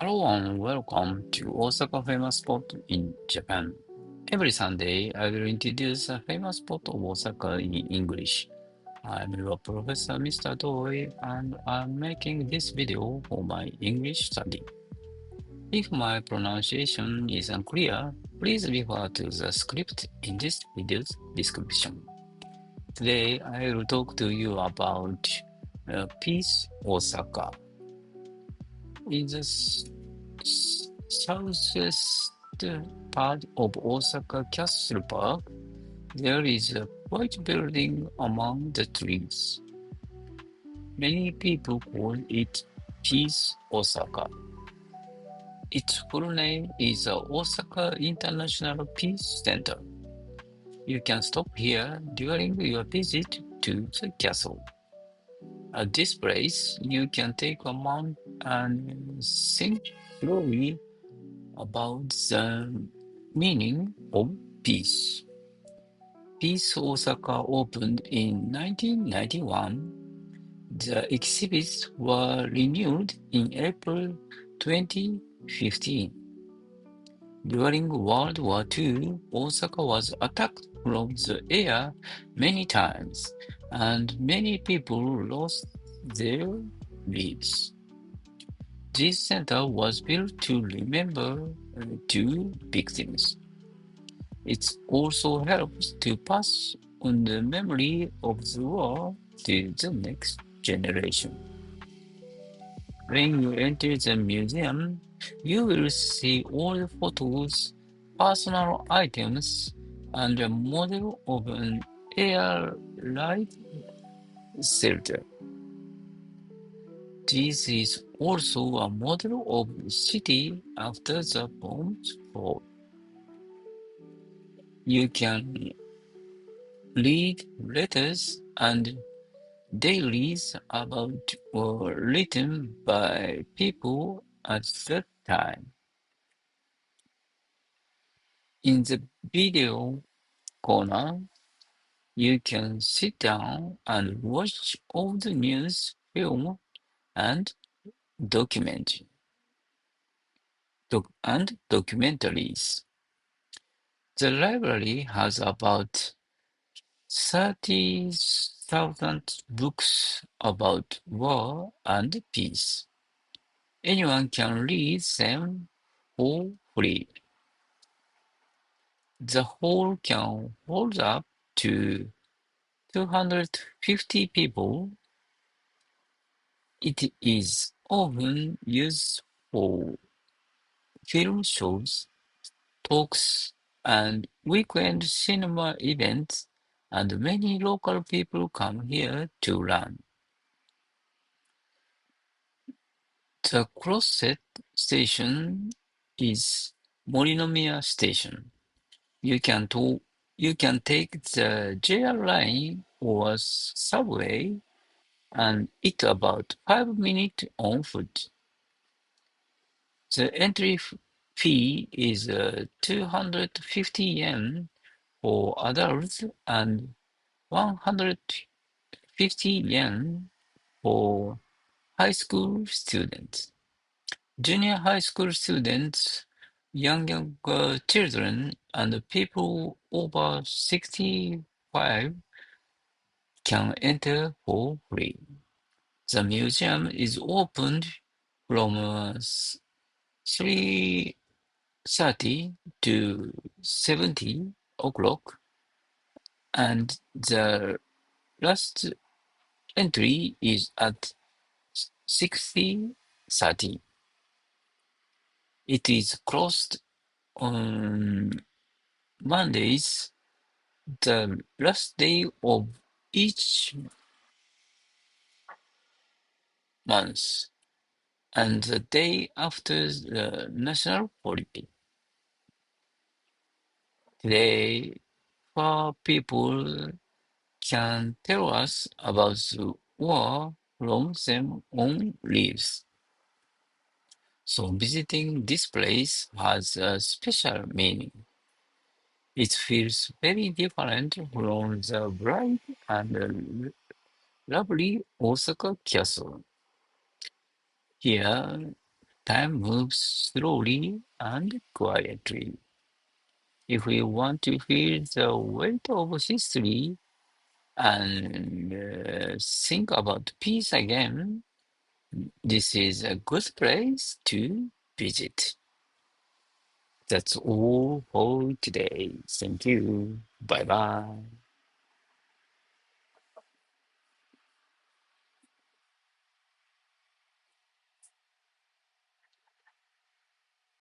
Hello and welcome to Osaka Famous Spot in Japan. Every Sunday, I will introduce a famous spot of Osaka in English. I'm your professor, Mr. Doi, and I'm making this video for my English study. If my pronunciation is unclear, please refer to the script in this video's description. Today, I will talk to you about Peace Osaka. In the southwest part of Osaka Castle Park, there is a white building among the trees. Many people call it Peace Osaka. Its full name is the Osaka International Peace Center. You can stop here during your visit to the castle. At this place, you can take a moment and think slowly about the meaning of peace. Peace Osaka opened in 1991. The exhibits were renewed in April 2015. During World War II, Osaka was attacked from the air many times, and many people lost their lives. This center was built to remember two victims. It also helps to pass on the memory of the war to the next generation. When you enter the museum, you will see old photos, personal items, and a model of an air raid shelter. This is also a model of the city after the bombs fall. You can read letters and dailies about were written by people at that time. In the video corner, you can sit down and watch all the news, film, and documentary and documentaries. The library has about 30,000 books about war and peace. Anyone can read them for free. The hall can hold up to 250 people. It is often used for film shows, talks, and weekend cinema events, and many local people come here to learn. The closest station is Morinomiya Station. You can take the JR line or subway, and it's about 5 minutes on foot. The entry fee is 250 yen for adults and 150 yen for high school students. Junior high school students, younger children, and people over 65 can enter for free. The museum is opened from 3:30 to 70 o'clock, and the last entry is at 60:30. It is closed on Mondays, the last day of each month, and the day after the national holiday. Today, four people can tell us about the war from them own lives. So visiting this place has a special meaning. It feels very different from the bright and lovely Osaka Castle. Here, Time moves slowly and quietly. If we want to feel the weight of history and think about peace again, this is a good place to visit. That's all for today. Thank you. Bye bye.